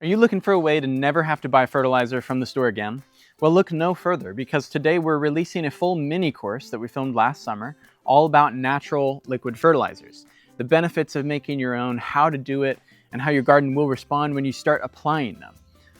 Are you looking for a way to never have to buy fertilizer from the store again? Well, look no further, because today we're releasing a full mini course that we filmed last summer all about natural liquid fertilizers, the benefits of making your own, how to do it, and how your garden will respond when you start applying them.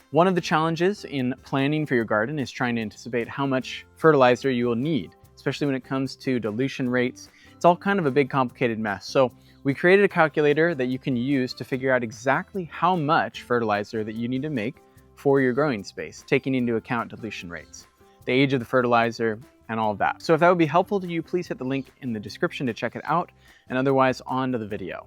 One of the challenges in planning for your garden is trying to anticipate how much fertilizer you will need, especially when it comes to dilution rates. It's all kind of a big complicated mess. So we created a calculator that you can use to figure out exactly how much fertilizer that you need to make for your growing space, taking into account dilution rates, the age of the fertilizer, and all of that. So if that would be helpful to you, please hit the link in the description to check it out, and otherwise on to the video.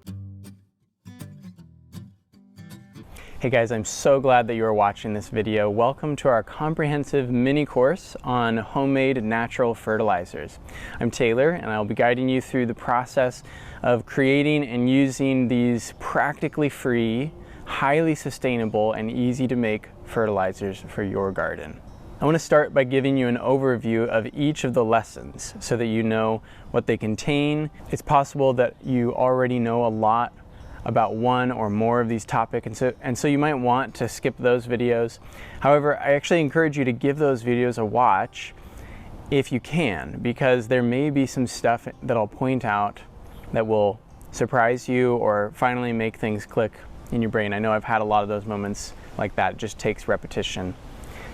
Hey guys, I'm so glad that you are watching this video. Welcome to our comprehensive mini course on homemade natural fertilizers. I'm Taylor, and I'll be guiding you through the process of creating and using these practically free, highly sustainable, and easy to make fertilizers for your garden. I want to start by giving you an overview of each of the lessons so that you know what they contain. It's possible that you already know a lot about one or more of these topics, and so you might want to skip those videos. However, I actually encourage you to give those videos a watch if you can, because there may be some stuff that I'll point out that will surprise you or finally make things click in your brain. I know I've had a lot of those moments like that. It just takes repetition.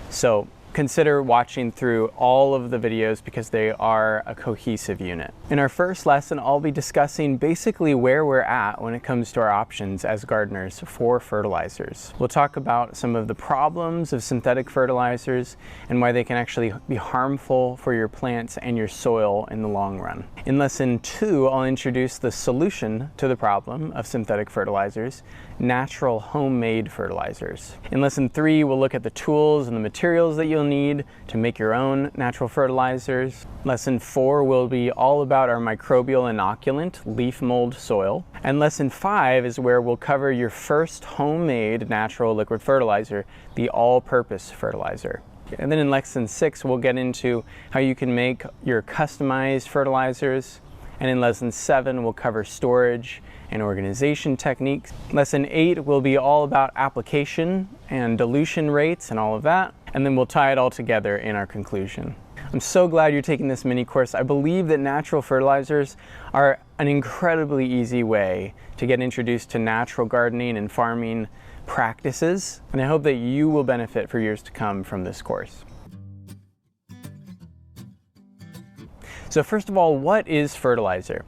So consider watching through all of the videos because they are a cohesive unit. In our first lesson, I'll be discussing basically where we're at when it comes to our options as gardeners for fertilizers. We'll talk about some of the problems of synthetic fertilizers and why they can actually be harmful for your plants and your soil in the long run. In lesson 2, I'll introduce the solution to the problem of synthetic fertilizers, natural homemade fertilizers. In lesson 3, we'll look at the tools and the materials that you'll need to make your own natural fertilizers. Lesson 4 will be all about our microbial inoculant, leaf mold soil. And lesson 5 is where we'll cover your first homemade natural liquid fertilizer, the all-purpose fertilizer. And then in lesson 6, we'll get into how you can make your customized fertilizers. And in lesson 7, we'll cover storage and organization techniques. Lesson 8 will be all about application and dilution rates and all of that. And then we'll tie it all together in our conclusion. I'm so glad you're taking this mini course. I believe that natural fertilizers are an incredibly easy way to get introduced to natural gardening and farming practices. And I hope that you will benefit for years to come from this course. So first of all, what is fertilizer?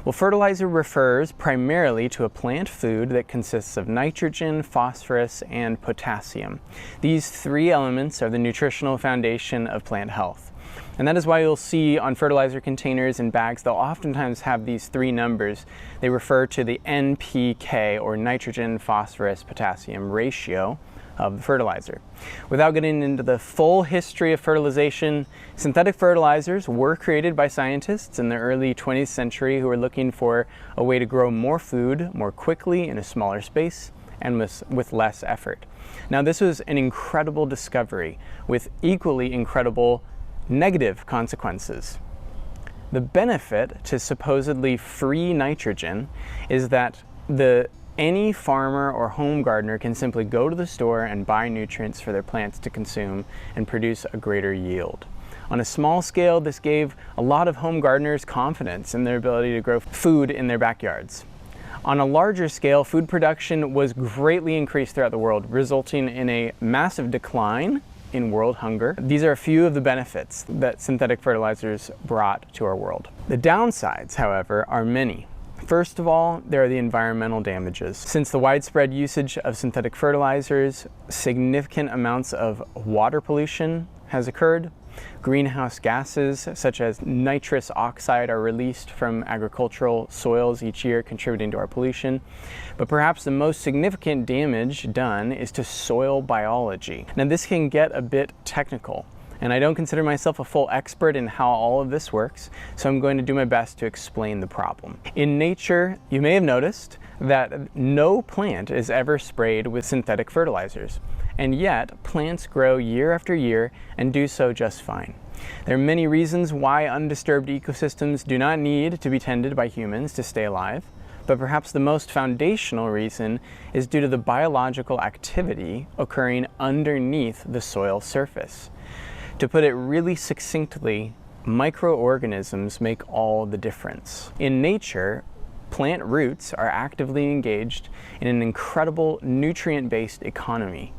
Well, fertilizer refers primarily to a plant food that consists of nitrogen, phosphorus, and potassium. These three elements are the nutritional foundation of plant health. And that is why you'll see on fertilizer containers and bags, they'll oftentimes have these three numbers. They refer to the NPK, or nitrogen, phosphorus, potassium ratio of the fertilizer. Without getting into the full history of fertilization, synthetic fertilizers were created by scientists in the early 20th century who were looking for a way to grow more food more quickly in a smaller space and with less effort. Now, this was an incredible discovery with equally incredible negative consequences. The benefit to supposedly free nitrogen is that any farmer or home gardener can simply go to the store and buy nutrients for their plants to consume and produce a greater yield. On a small scale, this gave a lot of home gardeners confidence in their ability to grow food in their backyards. On a larger scale, food production was greatly increased throughout the world, resulting in a massive decline in world hunger. These are a few of the benefits that synthetic fertilizers brought to our world. The downsides, however, are many. First of all, there are the environmental damages. Since the widespread usage of synthetic fertilizers, significant amounts of water pollution has occurred. Greenhouse gases such as nitrous oxide are released from agricultural soils each year, contributing to our pollution. But perhaps the most significant damage done is to soil biology. Now, this can get a bit technical, and I don't consider myself a full expert in how all of this works, so I'm going to do my best to explain the problem. In nature, you may have noticed that no plant is ever sprayed with synthetic fertilizers, and yet plants grow year after year and do so just fine. There are many reasons why undisturbed ecosystems do not need to be tended by humans to stay alive. But perhaps the most foundational reason is due to the biological activity occurring underneath the soil surface. To put it really succinctly, microorganisms make all the difference. In nature, plant roots are actively engaged in an incredible nutrient-based economy.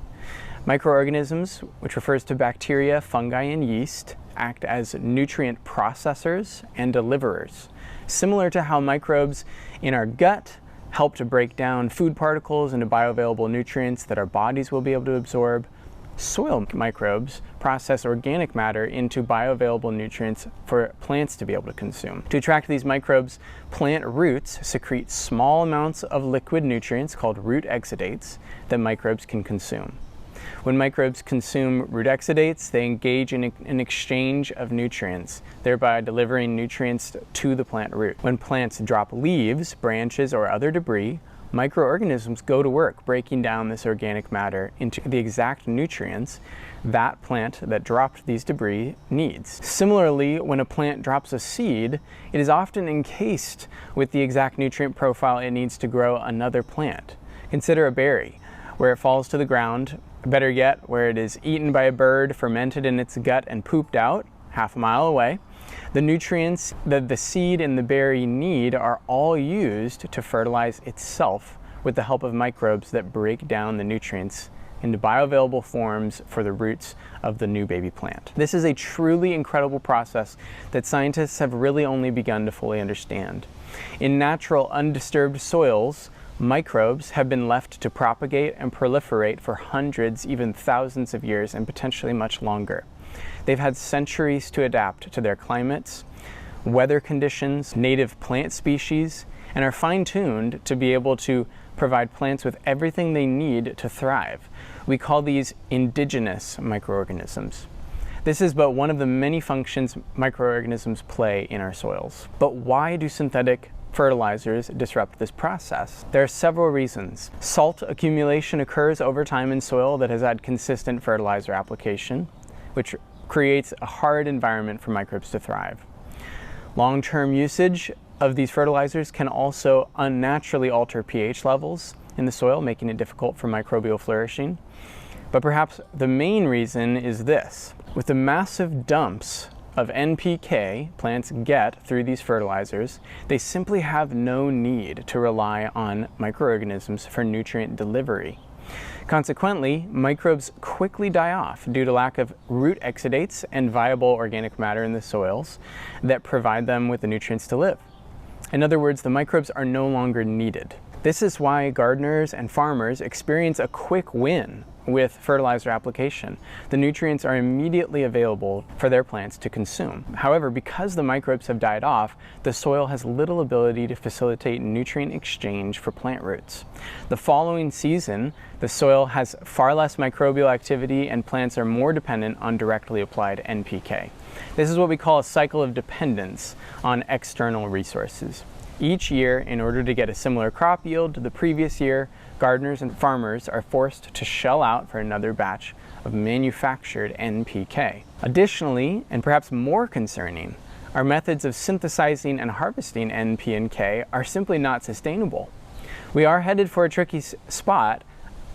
Microorganisms, which refers to bacteria, fungi, and yeast, act as nutrient processors and deliverers. Similar to how microbes in our gut help to break down food particles into bioavailable nutrients that our bodies will be able to absorb, soil microbes process organic matter into bioavailable nutrients for plants to be able to consume. To attract these microbes, plant roots secrete small amounts of liquid nutrients called root exudates that microbes can consume. When microbes consume root exudates, they engage in an exchange of nutrients, thereby delivering nutrients to the plant root. When plants drop leaves, branches, or other debris, microorganisms go to work breaking down this organic matter into the exact nutrients that plant that dropped these debris needs. Similarly, when a plant drops a seed, it is often encased with the exact nutrient profile it needs to grow another plant. Consider a berry, where it falls to the ground. Better yet, where it is eaten by a bird, fermented in its gut, and pooped out half a mile away. The nutrients that the seed and the berry need are all used to fertilize itself with the help of microbes that break down the nutrients into bioavailable forms for the roots of the new baby plant. This is a truly incredible process that scientists have really only begun to fully understand. In natural, undisturbed soils, microbes have been left to propagate and proliferate for hundreds, even thousands of years, and potentially much longer. They've had centuries to adapt to their climates, weather conditions, native plant species, and are fine-tuned to be able to provide plants with everything they need to thrive. We call these indigenous microorganisms. This is but one of the many functions microorganisms play in our soils. But why do synthetic fertilizers disrupt this process? There are several reasons. Salt accumulation occurs over time in soil that has had consistent fertilizer application, which creates a hard environment for microbes to thrive. Long-term usage of these fertilizers can also unnaturally alter pH levels in the soil, making it difficult for microbial flourishing. But perhaps the main reason is this. With the massive dumps of NPK plants get through these fertilizers, they simply have no need to rely on microorganisms for nutrient delivery. Consequently, microbes quickly die off due to lack of root exudates and viable organic matter in the soils that provide them with the nutrients to live. In other words, the microbes are no longer needed. This is why gardeners and farmers experience a quick win with fertilizer application. The nutrients are immediately available for their plants to consume. However, because the microbes have died off, the soil has little ability to facilitate nutrient exchange for plant roots. The following season, the soil has far less microbial activity and plants are more dependent on directly applied NPK. This is what we call a cycle of dependence on external resources. Each year, in order to get a similar crop yield to the previous year, gardeners and farmers are forced to shell out for another batch of manufactured NPK. Additionally, and perhaps more concerning, our methods of synthesizing and harvesting NP and K are simply not sustainable. We are headed for a tricky spot.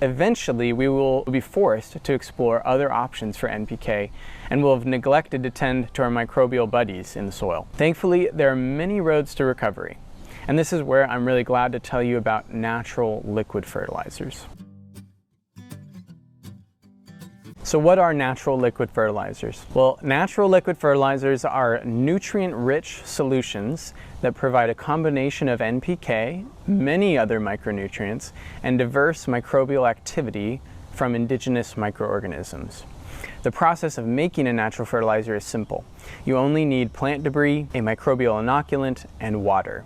Eventually, we will be forced to explore other options for NPK and will have neglected to tend to our microbial buddies in the soil. Thankfully, there are many roads to recovery. And this is where I'm really glad to tell you about natural liquid fertilizers. So what are natural liquid fertilizers? Well, natural liquid fertilizers are nutrient-rich solutions that provide a combination of NPK, many other micronutrients, and diverse microbial activity from indigenous microorganisms. The process of making a natural fertilizer is simple. You only need plant debris, a microbial inoculant, and water.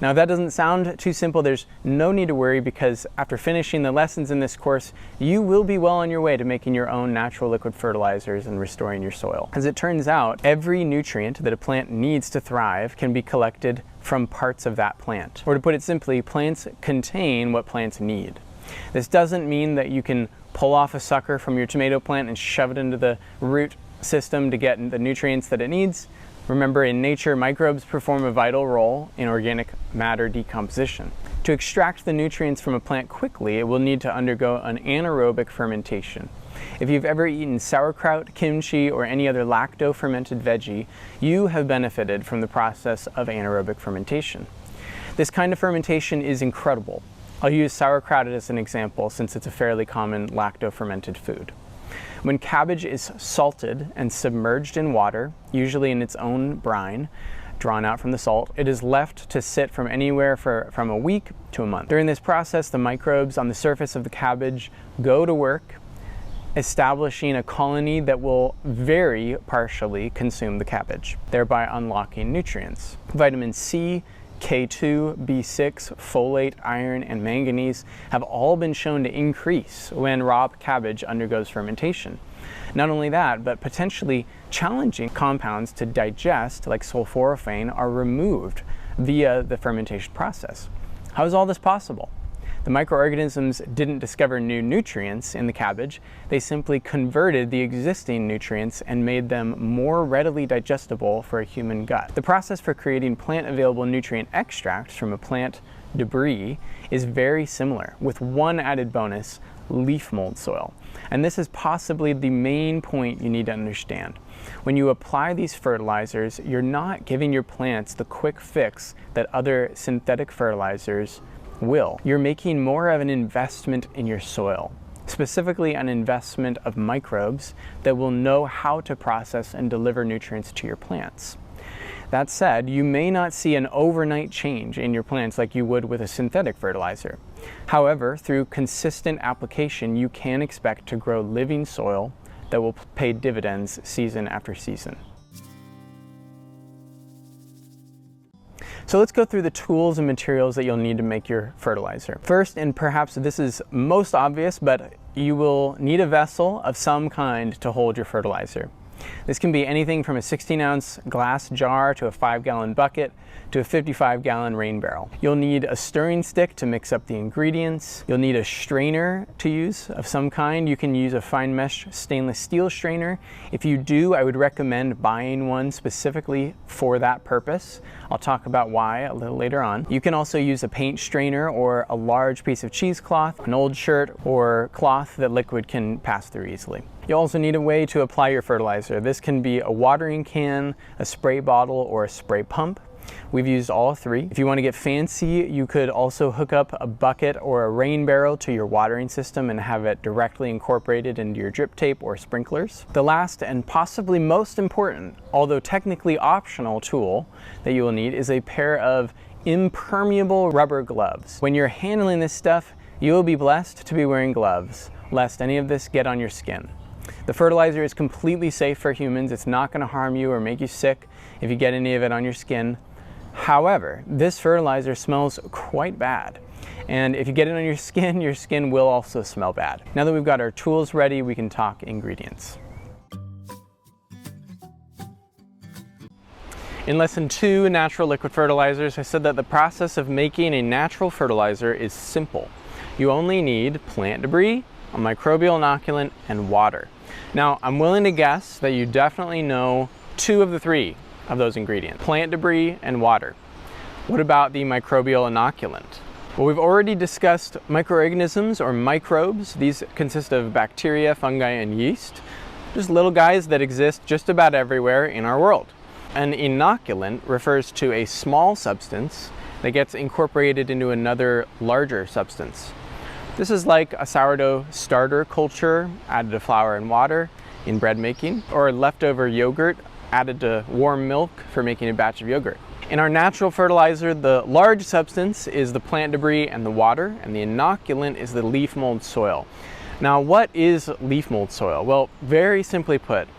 Now, if that doesn't sound too simple, there's no need to worry, because after finishing the lessons in this course, you will be well on your way to making your own natural liquid fertilizers and restoring your soil. As it turns out, every nutrient that a plant needs to thrive can be collected from parts of that plant. Or to put it simply, plants contain what plants need. This doesn't mean that you can pull off a sucker from your tomato plant and shove it into the root system to get the nutrients that it needs. Remember, in nature, microbes perform a vital role in organic matter decomposition. To extract the nutrients from a plant quickly, it will need to undergo an anaerobic fermentation. If you've ever eaten sauerkraut, kimchi, or any other lacto-fermented veggie, you have benefited from the process of anaerobic fermentation. This kind of fermentation is incredible. I'll use sauerkraut as an example since it's a fairly common lacto-fermented food. When cabbage is salted and submerged in water, usually in its own brine, drawn out from the salt, it is left to sit from anywhere from a week to a month. During this process, the microbes on the surface of the cabbage go to work, establishing a colony that will very partially consume the cabbage, thereby unlocking nutrients. Vitamin C, K2, B6, folate, iron, and manganese have all been shown to increase when raw cabbage undergoes fermentation. Not only that, but potentially challenging compounds to digest, like sulforaphane, are removed via the fermentation process. How is all this possible? The microorganisms didn't discover new nutrients in the cabbage, they simply converted the existing nutrients and made them more readily digestible for a human gut. The process for creating plant-available nutrient extracts from a plant debris is very similar, with one added bonus: leaf mold soil. And this is possibly the main point you need to understand. When you apply these fertilizers, you're not giving your plants the quick fix that other synthetic fertilizers will. You're making more of an investment in your soil, specifically an investment of microbes that will know how to process and deliver nutrients to your plants. That said, you may not see an overnight change in your plants like you would with a synthetic fertilizer. However, through consistent application, you can expect to grow living soil that will pay dividends season after season. So let's go through the tools and materials that you'll need to make your fertilizer. First, and perhaps this is most obvious, but you will need a vessel of some kind to hold your fertilizer. This can be anything from a 16-ounce glass jar to a 5-gallon bucket to a 55-gallon rain barrel. You'll need a stirring stick to mix up the ingredients. You'll need a strainer to use of some kind. You can use a fine mesh stainless steel strainer. If you do, I would recommend buying one specifically for that purpose. I'll talk about why a little later on. You can also use a paint strainer or a large piece of cheesecloth, an old shirt, or cloth that liquid can pass through easily. You'll also need a way to apply your fertilizer. This can be a watering can, a spray bottle, or a spray pump. We've used all three. If you want to get fancy, you could also hook up a bucket or a rain barrel to your watering system and have it directly incorporated into your drip tape or sprinklers. The last and possibly most important, although technically optional, tool that you will need is a pair of impermeable rubber gloves. When you're handling this stuff, you will be blessed to be wearing gloves, lest any of this get on your skin. The fertilizer is completely safe for humans. It's not going to harm you or make you sick if you get any of it on your skin. However, this fertilizer smells quite bad. And if you get it on your skin will also smell bad. Now that we've got our tools ready, we can talk ingredients. In lesson 2, natural liquid fertilizers, I said that the process of making a natural fertilizer is simple. You only need plant debris, a microbial inoculant, and water. Now, I'm willing to guess that you definitely know 2 of the 3 of those ingredients: plant debris and water. What about the microbial inoculant? Well, we've already discussed microorganisms or microbes. These consist of bacteria, fungi, and yeast, just little guys that exist just about everywhere in our world. An inoculant refers to a small substance that gets incorporated into another larger substance. This is like a sourdough starter culture added to flour and water in bread making, or leftover yogurt added to warm milk for making a batch of yogurt. In our natural fertilizer, the large substance is the plant debris and the water, and the inoculant is the leaf mold soil. Now, what is leaf mold soil? Well, very simply put,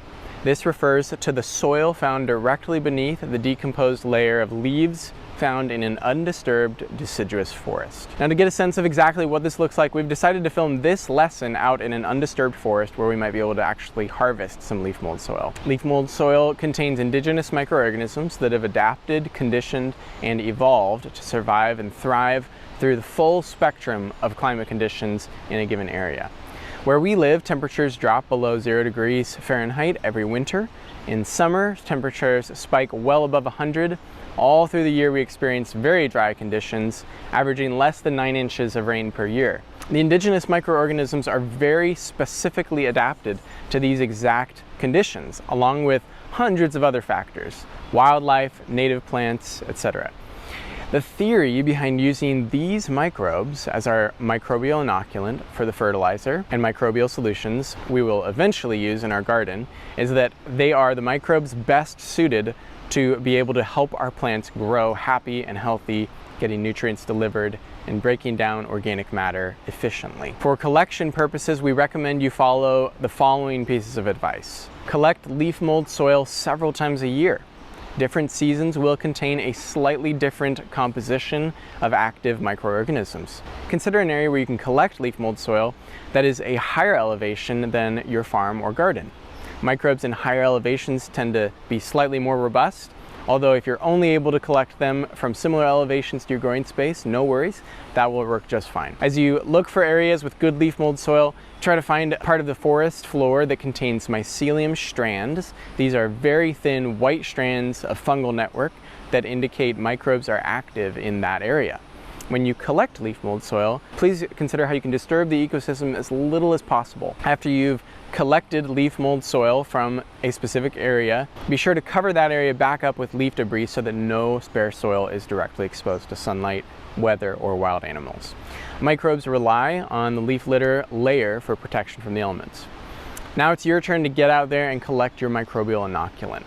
this refers to the soil found directly beneath the decomposed layer of leaves found in an undisturbed deciduous forest. Now, to get a sense of exactly what this looks like, we've decided to film this lesson out in an undisturbed forest where we might be able to actually harvest some leaf mold soil. Leaf mold soil contains indigenous microorganisms that have adapted, conditioned, and evolved to survive and thrive through the full spectrum of climate conditions in a given area. Where we live, temperatures drop below 0 degrees Fahrenheit every winter. In summer, temperatures spike well above 100. All through the year, we experience very dry conditions, averaging less than 9 inches of rain per year. The indigenous microorganisms are very specifically adapted to these exact conditions, along with hundreds of other factors: wildlife, native plants, etc. The theory behind using these microbes as our microbial inoculant for the fertilizer and microbial solutions we will eventually use in our garden is that they are the microbes best suited to be able to help our plants grow happy and healthy, getting nutrients delivered and breaking down organic matter efficiently. For collection purposes, we recommend you follow the following pieces of advice. Collect leaf mold soil several times a year. Different seasons will contain a slightly different composition of active microorganisms. Consider an area where you can collect leaf mold soil that is a higher elevation than your farm or garden. Microbes in higher elevations tend to be slightly more robust, although if you're only able to collect them from similar elevations to your growing space, no worries, that will work just fine. As you look for areas with good leaf mold soil, try to find part of the forest floor that contains mycelium strands. These are very thin white strands of fungal network that indicate microbes are active in that area. When you collect leaf mold soil, please consider how you can disturb the ecosystem as little as possible. After you've collected leaf mold soil from a specific area, be sure to cover that area back up with leaf debris so that no spare soil is directly exposed to sunlight, weather, or wild animals. Microbes rely on the leaf litter layer for protection from the elements. Now it's your turn to get out there and collect your microbial inoculant.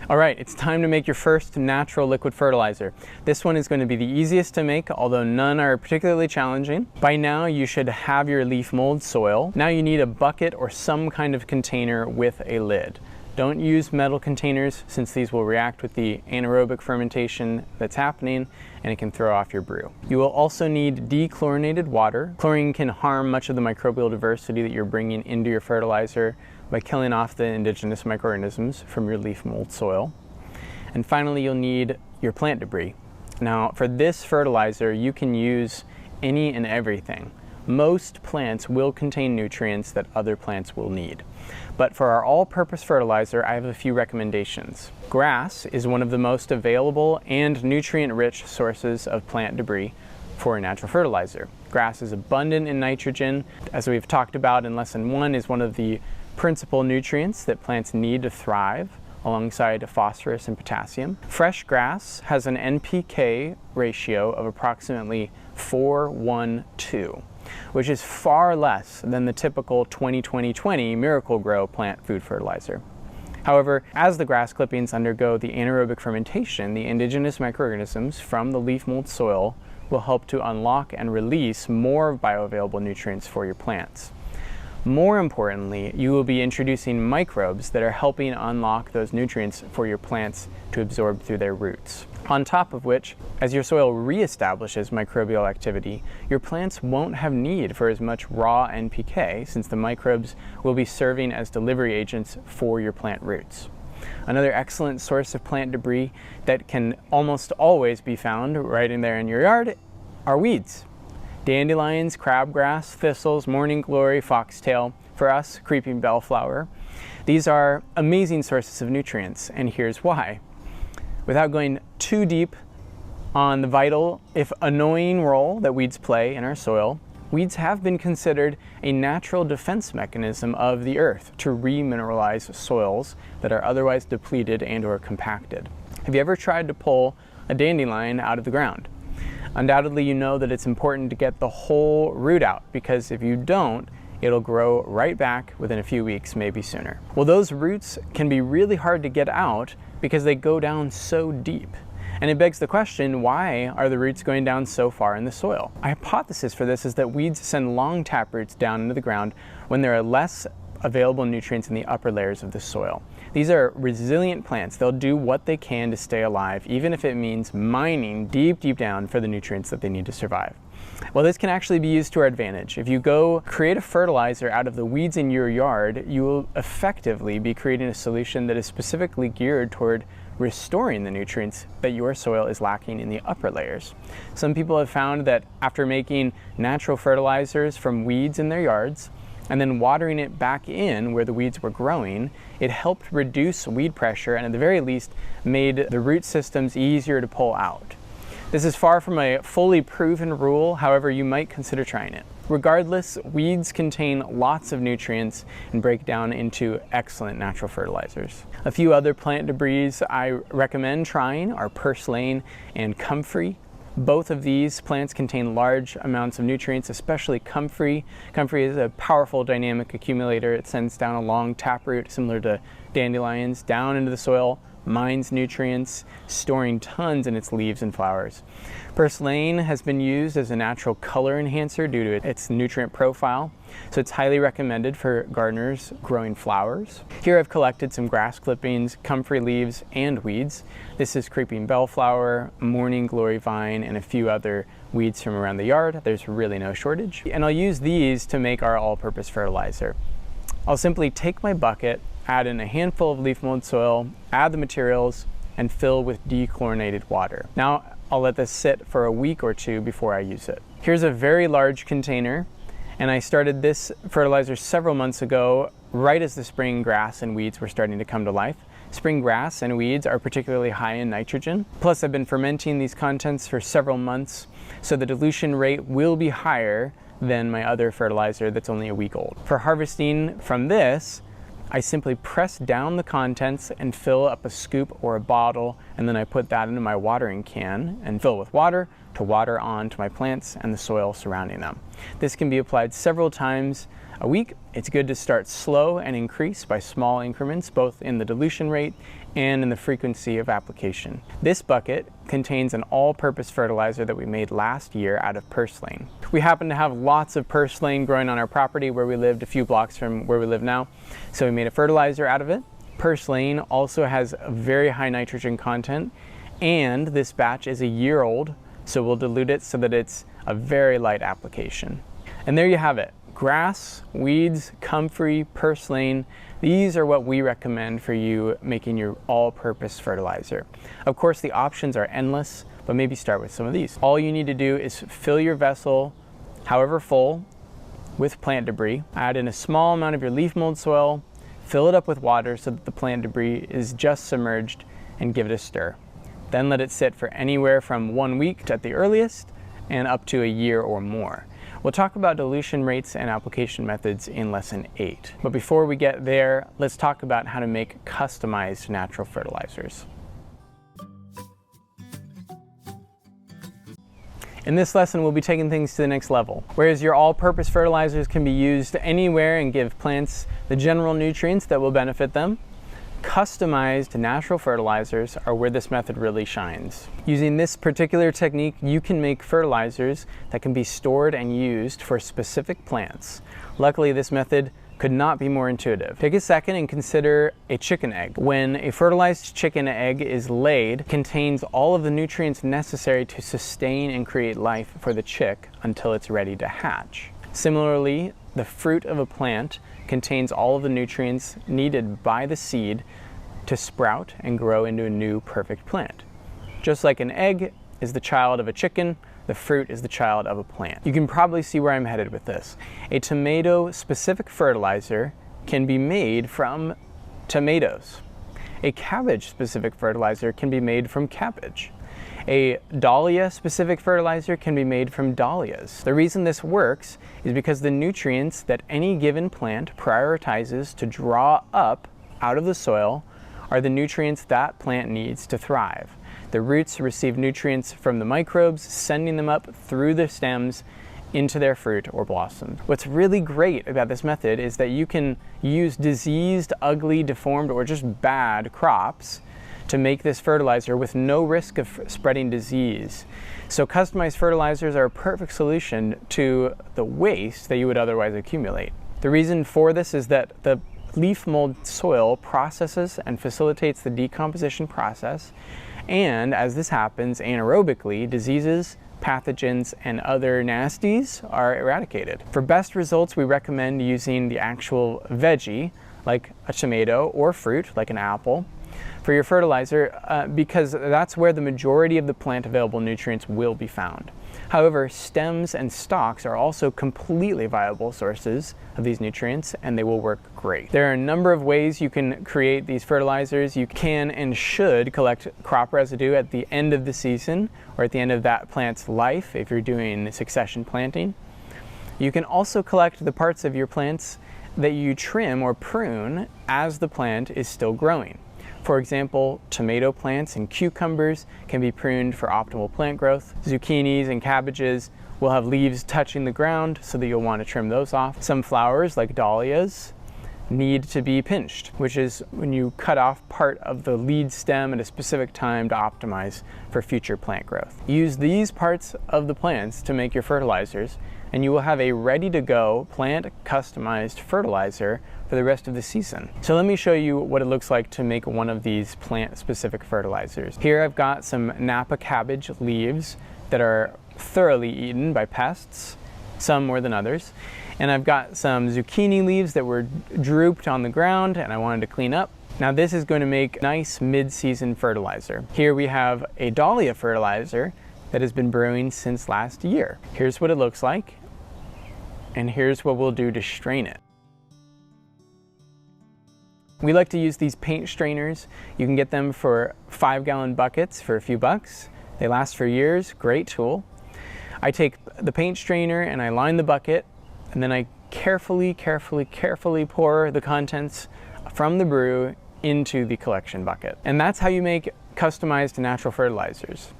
All right, it's time to make your first natural liquid fertilizer. This one is going to be the easiest to make, although none are particularly challenging. By now, you should have your leaf mold soil. Now you need a bucket or some kind of container with a lid. Don't use metal containers since these will react with the anaerobic fermentation that's happening and it can throw off your brew. You will also need dechlorinated water. Chlorine can harm much of the microbial diversity that you're bringing into your fertilizer by killing off the indigenous microorganisms from your leaf mold soil. And finally, you'll need your plant debris. Now, for this fertilizer, you can use any and everything. Most plants will contain nutrients that other plants will need. But for our all-purpose fertilizer, I have a few recommendations. Grass is one of the most available and nutrient-rich sources of plant debris for a natural fertilizer. Grass is abundant in nitrogen. As we've talked about in lesson 1, is one of the principal nutrients that plants need to thrive, alongside phosphorus and potassium. Fresh grass has an NPK ratio of approximately 4:1:2, which is far less than the typical 20-20-20 Miracle-Gro plant food fertilizer. However, as the grass clippings undergo the anaerobic fermentation, the indigenous microorganisms from the leaf mold soil will help to unlock and release more bioavailable nutrients for your plants. More importantly, you will be introducing microbes that are helping unlock those nutrients for your plants to absorb through their roots. On top of which, as your soil reestablishes microbial activity, your plants won't have need for as much raw NPK since the microbes will be serving as delivery agents for your plant roots. Another excellent source of plant debris that can almost always be found right in there in your yard are weeds. Dandelions, crabgrass, thistles, morning glory, foxtail, for us, creeping bellflower. These are amazing sources of nutrients, and here's why. Without going too deep on the vital, if annoying, role that weeds play in our soil, weeds have been considered a natural defense mechanism of the earth to remineralize soils that are otherwise depleted and or compacted. Have you ever tried to pull a dandelion out of the ground? Undoubtedly, you know that it's important to get the whole root out, because if you don't, it'll grow right back within a few weeks, maybe sooner. Well, those roots can be really hard to get out because they go down so deep. And it begs the question, why are the roots going down so far in the soil? A hypothesis for this is that weeds send long taproots down into the ground when there are less available nutrients in the upper layers of the soil. These are resilient plants. They'll do what they can to stay alive, even if it means mining deep, deep down for the nutrients that they need to survive. Well, this can actually be used to our advantage. If you go create a fertilizer out of the weeds in your yard, you will effectively be creating a solution that is specifically geared toward restoring the nutrients that your soil is lacking in the upper layers. Some people have found that after making natural fertilizers from weeds in their yards, and then watering it back in where the weeds were growing, it helped reduce weed pressure and at the very least made the root systems easier to pull out. This is far from a fully proven rule, however, you might consider trying it. Regardless, weeds contain lots of nutrients and break down into excellent natural fertilizers. A few other plant debris I recommend trying are purslane and comfrey. Both of these plants contain large amounts of nutrients, especially comfrey. Comfrey is a powerful dynamic accumulator. It sends down a long taproot similar to dandelions down into the soil, mines nutrients, storing tons in its leaves and flowers. Purslane has been used as a natural color enhancer due to its nutrient profile, so it's highly recommended for gardeners growing flowers. Here I've collected some grass clippings, comfrey leaves, and weeds. This is creeping bellflower, morning glory vine, and a few other weeds from around the yard. There's really no shortage. And I'll use these to make our all-purpose fertilizer. I'll simply take my bucket, add in a handful of leaf mold soil, add the materials, and fill with dechlorinated water. Now I'll let this sit for a week or two before I use it. Here's a very large container, and I started this fertilizer several months ago, right as the spring grass and weeds were starting to come to life. Spring grass and weeds are particularly high in nitrogen. Plus, I've been fermenting these contents for several months, so the dilution rate will be higher than my other fertilizer that's only a week old. For harvesting from this, I simply press down the contents and fill up a scoop or a bottle, and then I put that into my watering can and fill with water to water on to my plants and the soil surrounding them. This can be applied several times a week. It's good to start slow and increase by small increments, both in the dilution rate and in the frequency of application. This bucket contains an all-purpose fertilizer that we made last year out of purslane. We happen to have lots of purslane growing on our property where we lived a few blocks from where we live now, so we made a fertilizer out of it. Purslane also has a very high nitrogen content, and this batch is a year old, so we'll dilute it so that it's a very light application. And there you have it. Grass, weeds, comfrey, purslane, these are what we recommend for you making your all-purpose fertilizer. Of course, the options are endless, but maybe start with some of these. All you need to do is fill your vessel, however full, with plant debris. Add in a small amount of your leaf mold soil, fill it up with water so that the plant debris is just submerged, and give it a stir. Then let it sit for anywhere from 1 week at the earliest and up to a year or more. We'll talk about dilution rates and application methods in lesson 8. But before we get there, let's talk about how to make customized natural fertilizers. In this lesson, we'll be taking things to the next level. Whereas your all-purpose fertilizers can be used anywhere and give plants the general nutrients that will benefit them, customized natural fertilizers are where this method really shines. Using this particular technique, you can make fertilizers that can be stored and used for specific plants. Luckily, this method could not be more intuitive. Take a second and consider a chicken egg. When a fertilized chicken egg is laid, it contains all of the nutrients necessary to sustain and create life for the chick until it's ready to hatch. Similarly, the fruit of a plant contains all of the nutrients needed by the seed to sprout and grow into a new perfect plant. Just like an egg is the child of a chicken, the fruit is the child of a plant. You can probably see where I'm headed with this. A tomato-specific fertilizer can be made from tomatoes. A cabbage-specific fertilizer can be made from cabbage. A dahlia-specific fertilizer can be made from dahlias. The reason this works is because the nutrients that any given plant prioritizes to draw up out of the soil are the nutrients that plant needs to thrive. The roots receive nutrients from the microbes, sending them up through the stems into their fruit or blossom. What's really great about this method is that you can use diseased, ugly, deformed, or just bad crops to make this fertilizer with no risk of spreading disease. So customized fertilizers are a perfect solution to the waste that you would otherwise accumulate. The reason for this is that the leaf mold soil processes and facilitates the decomposition process, and as this happens anaerobically, diseases, pathogens, and other nasties are eradicated. For best results, we recommend using the actual veggie, like a tomato, or fruit, like an apple. for your fertilizer because that's where the majority of the plant available nutrients will be found. However, stems and stalks are also completely viable sources of these nutrients, and they will work great. There are a number of ways you can create these fertilizers. You can and should collect crop residue at the end of the season or at the end of that plant's life if you're doing succession planting. You can also collect the parts of your plants that you trim or prune as the plant is still growing. For example, tomato plants and cucumbers can be pruned for optimal plant growth. Zucchinis and cabbages will have leaves touching the ground, so that you'll want to trim those off. Some flowers, like dahlias, need to be pinched, which is when you cut off part of the lead stem at a specific time to optimize for future plant growth. Use these parts of the plants to make your fertilizers, and you will have a ready-to-go plant customized fertilizer for the rest of the season. So let me show you what it looks like to make one of these plant-specific fertilizers. Here I've got some Napa cabbage leaves that are thoroughly eaten by pests, some more than others. And I've got some zucchini leaves that were drooped on the ground and I wanted to clean up. Now this is going to make nice mid-season fertilizer. Here we have a dahlia fertilizer that has been brewing since last year. Here's what it looks like, and here's what we'll do to strain it. We like to use these paint strainers. You can get them for 5-gallon buckets for a few bucks. They last for years, great tool. I take the paint strainer and I line the bucket, and then I carefully pour the contents from the brew into the collection bucket. And that's how you make customized natural fertilizers.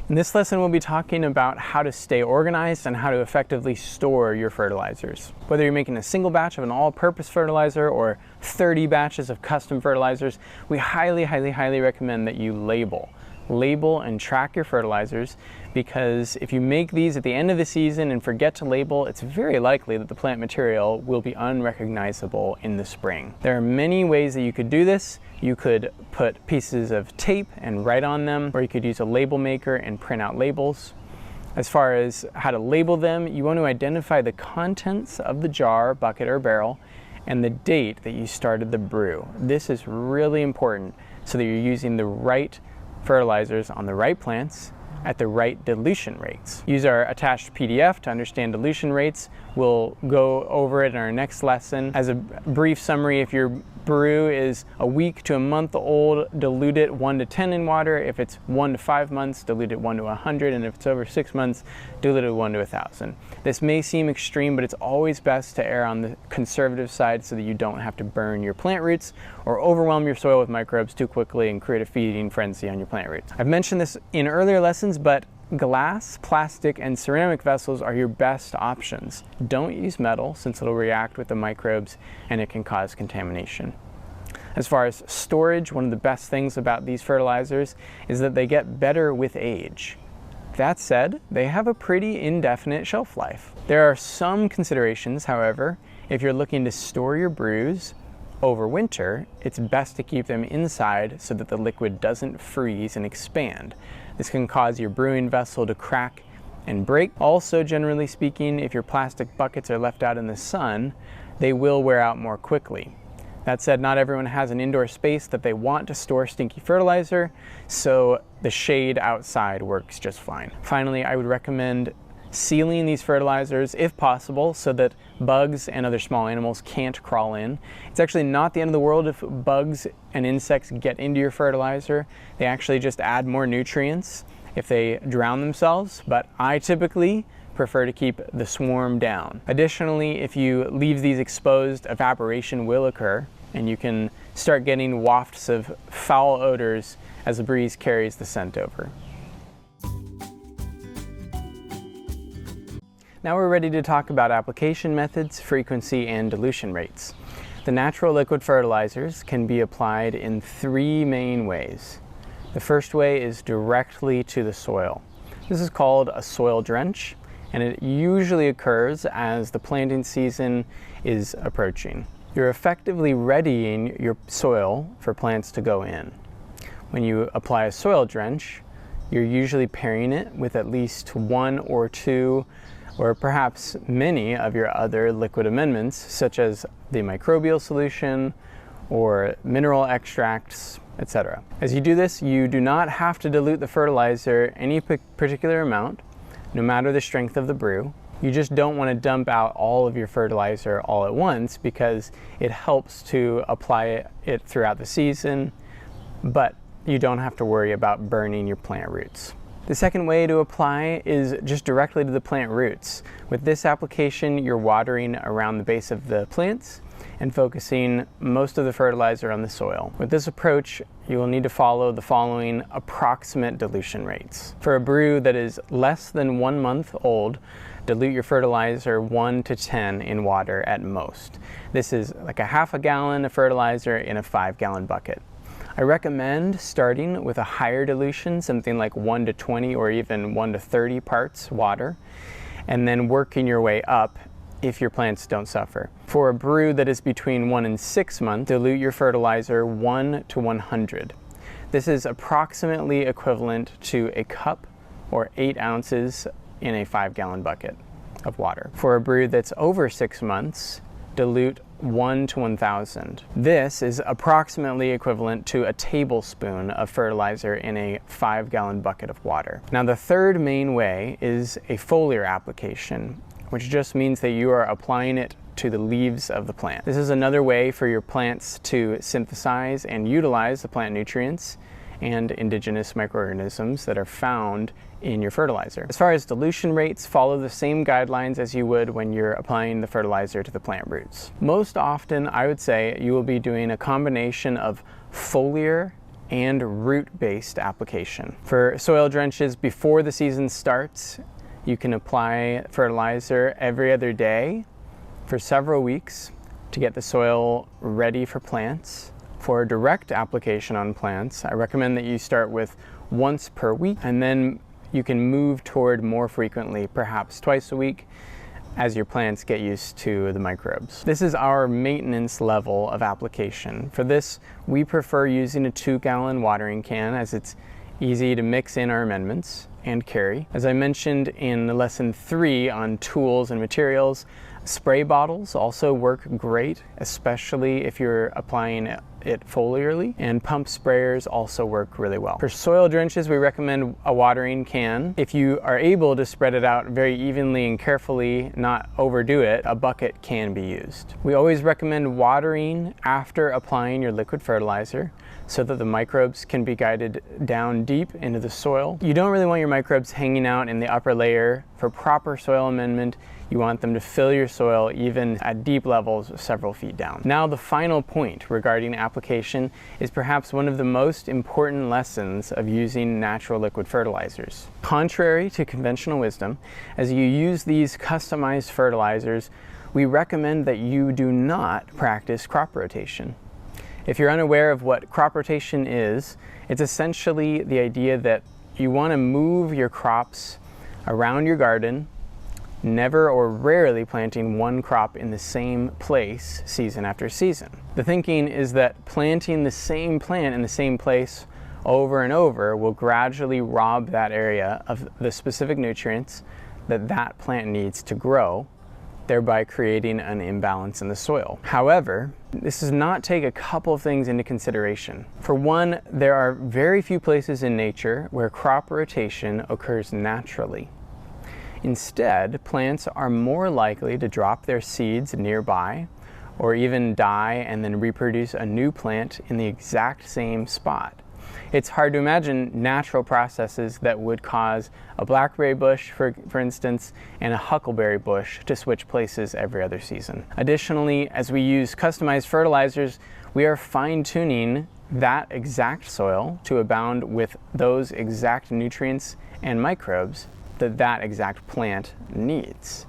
In this lesson, we'll be talking about how to stay organized and how to effectively store your fertilizers. Whether you're making a single batch of an all-purpose fertilizer or 30 batches of custom fertilizers, we highly recommend that you label and track your fertilizers, because if you make these at the end of the season and forget to label, it's very likely that the plant material will be unrecognizable in the spring. There are many ways that you could do this. You could put pieces of tape and write on them, or you could use a label maker and print out labels. As far as how to label them, you want to identify the contents of the jar, bucket, or barrel, and the date that you started the brew. This is really important so that you're using the right fertilizers on the right plants at the right dilution rates. Use our attached PDF to understand dilution rates. We'll go over it in our next lesson. As a brief summary, if your brew is a week to a month old, dilute it 1 to 10 in water. If it's 1 to 5 months, dilute it 1 to 100. And if it's over 6 months, dilute it 1 to 1,000. This may seem extreme, but it's always best to err on the conservative side so that you don't have to burn your plant roots or overwhelm your soil with microbes too quickly and create a feeding frenzy on your plant roots. I've mentioned this in earlier lessons, but glass, plastic, and ceramic vessels are your best options. Don't use metal, since it'll react with the microbes and it can cause contamination. As far as storage, one of the best things about these fertilizers is that they get better with age. That said, they have a pretty indefinite shelf life. There are some considerations, however. If you're looking to store your brews over winter, it's best to keep them inside so that the liquid doesn't freeze and expand. This can cause your brewing vessel to crack and break. Also, generally speaking, if your plastic buckets are left out in the sun, they will wear out more quickly. That said, not everyone has an indoor space that they want to store stinky fertilizer, so the shade outside works just fine. Finally, I would recommend sealing these fertilizers if possible so that bugs and other small animals can't crawl in. It's actually not the end of the world if bugs and insects get into your fertilizer. They actually just add more nutrients if they drown themselves, but I typically prefer to keep the swarm down. Additionally, if you leave these exposed, evaporation will occur, and you can start getting wafts of foul odors as the breeze carries the scent over. Now we're ready to talk about application methods, frequency, and dilution rates. The natural liquid fertilizers can be applied in 3 main ways. The first way is directly to the soil. This is called a soil drench, and it usually occurs as the planting season is approaching. You're effectively readying your soil for plants to go in. When you apply a soil drench, you're usually pairing it with at least 1 or 2 or perhaps many of your other liquid amendments, such as the microbial solution or mineral extracts, etc. As you do this, you do not have to dilute the fertilizer any particular amount, no matter the strength of the brew. You just don't want to dump out all of your fertilizer all at once, because it helps to apply it throughout the season, but you don't have to worry about burning your plant roots. The second way to apply is just directly to the plant roots. With this application, you're watering around the base of the plants and focusing most of the fertilizer on the soil. With this approach, you will need to follow the following approximate dilution rates. For a brew that is less than 1 month old, dilute your fertilizer 1 to 10 in water at most. This is like a half a gallon of fertilizer in a 5-gallon bucket. I recommend starting with a higher dilution, something like 1 to 20 or even 1 to 30 parts water, and then working your way up if your plants don't suffer. For a brew that is between 1 and 6 months, dilute your fertilizer 1 to 100. This is approximately equivalent to a cup or 8 ounces in a 5-gallon bucket of water. For a brew that's over 6 months, dilute 1 to 1,000. This is approximately equivalent to a tablespoon of fertilizer in a 5-gallon bucket of water. Now, the third main way is a foliar application, which just means that you are applying it to the leaves of the plant. This is another way for your plants to synthesize and utilize the plant nutrients and indigenous microorganisms that are found in your fertilizer. As far as dilution rates, follow the same guidelines as you would when you're applying the fertilizer to the plant roots. Most often, I would say you will be doing a combination of foliar and root-based application. For soil drenches before the season starts, you can apply fertilizer every other day for several weeks to get the soil ready for plants. For direct application on plants, I recommend that you start with once per week, and then you can move toward more frequently, perhaps twice a week, as your plants get used to the microbes. This is our maintenance level of application. For this, we prefer using a 2-gallon watering can, as it's easy to mix in our amendments and carry. As I mentioned in lesson 3 on tools and materials, spray bottles also work great, especially if you're applying it foliarly, and pump sprayers also work really well. For soil drenches, we recommend a watering can. If you are able to spread it out very evenly and carefully, not overdo it, a bucket can be used. We always recommend watering after applying your liquid fertilizer, so that the microbes can be guided down deep into the soil. You don't really want your microbes hanging out in the upper layer. For proper soil amendment, you want them to fill your soil even at deep levels several feet down. Now, the final point regarding application is perhaps one of the most important lessons of using natural liquid fertilizers. Contrary to conventional wisdom, as you use these customized fertilizers, we recommend that you do not practice crop rotation. If you're unaware of what crop rotation is, it's essentially the idea that you want to move your crops around your garden, never or rarely planting one crop in the same place season after season. The thinking is that planting the same plant in the same place over and over will gradually rob that area of the specific nutrients that that plant needs to grow, thereby creating an imbalance in the soil. However, this does not take a couple of things into consideration. For one, there are very few places in nature where crop rotation occurs naturally. Instead, plants are more likely to drop their seeds nearby, or even die and then reproduce a new plant in the exact same spot. It's hard to imagine natural processes that would cause a blackberry bush, for instance, and a huckleberry bush to switch places every other season. Additionally, as we use customized fertilizers, we are fine-tuning that exact soil to abound with those exact nutrients and microbes that that exact plant needs.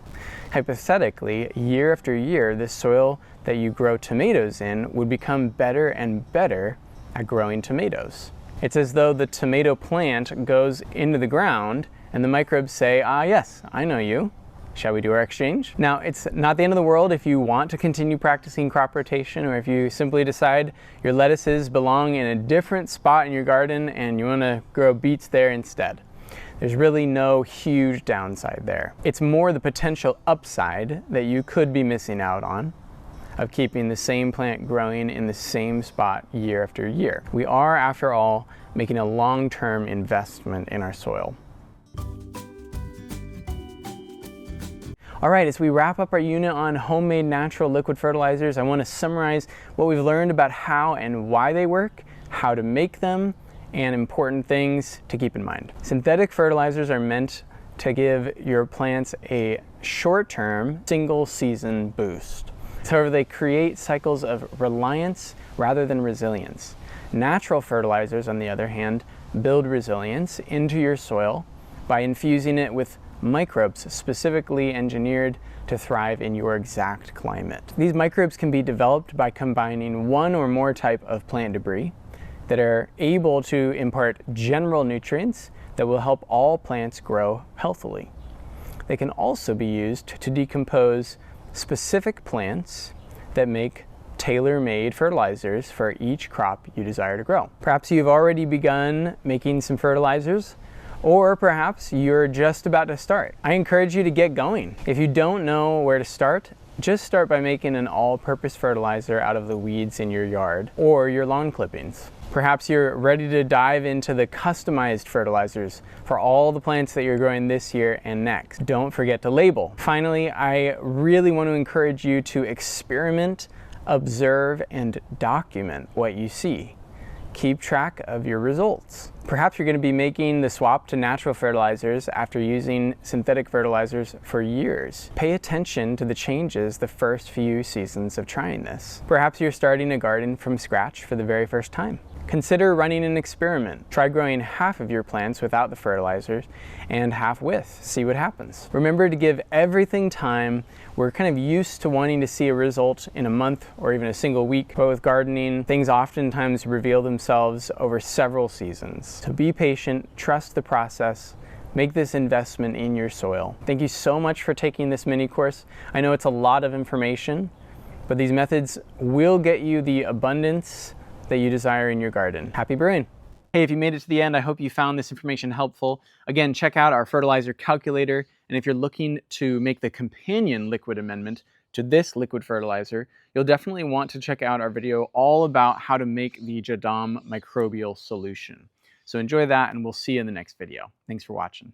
Hypothetically, year after year, the soil that you grow tomatoes in would become better and better at growing tomatoes. It's as though the tomato plant goes into the ground and the microbes say, "Ah, yes, I know you. Shall we do our exchange?" Now, it's not the end of the world if you want to continue practicing crop rotation, or if you simply decide your lettuces belong in a different spot in your garden and you want to grow beets there instead. There's really no huge downside there. It's more the potential upside that you could be missing out on of keeping the same plant growing in the same spot year after year. We are, after all, making a long-term investment in our soil. All right, as we wrap up our unit on homemade natural liquid fertilizers, I want to summarize what we've learned about how and why they work, how to make them, and important things to keep in mind. Synthetic fertilizers are meant to give your plants a short-term, single-season boost. However, they create cycles of reliance rather than resilience. Natural fertilizers, on the other hand, build resilience into your soil by infusing it with microbes specifically engineered to thrive in your exact climate. These microbes can be developed by combining one or more type of plant debris that are able to impart general nutrients that will help all plants grow healthily. They can also be used to decompose specific plants that make tailor-made fertilizers for each crop you desire to grow. Perhaps you've already begun making some fertilizers, or perhaps you're just about to start. I encourage you to get going. If you don't know where to start, just start by making an all-purpose fertilizer out of the weeds in your yard or your lawn clippings. Perhaps you're ready to dive into the customized fertilizers for all the plants that you're growing this year and next. Don't forget to label. Finally, I really want to encourage you to experiment, observe, and document what you see. Keep track of your results. Perhaps you're going to be making the swap to natural fertilizers after using synthetic fertilizers for years. Pay attention to the changes the first few seasons of trying this. Perhaps you're starting a garden from scratch for the very first time. Consider running an experiment. Try growing half of your plants without the fertilizers and half with. See what happens. Remember to give everything time. We're kind of used to wanting to see a result in a month or even a single week, but with gardening, things oftentimes reveal themselves over several seasons. So be patient, trust the process, make this investment in your soil. Thank you so much for taking this mini course. I know it's a lot of information, but these methods will get you the abundance that you desire in your garden. Happy brewing. Hey, if you made it to the end, I hope you found this information helpful. Again, check out our Fertilizer Calculator, and if you're looking to make the companion liquid amendment to this liquid fertilizer, you'll definitely want to check out our video all about how to make the Jadam microbial solution. So enjoy that, and we'll see you in the next video. Thanks for watching.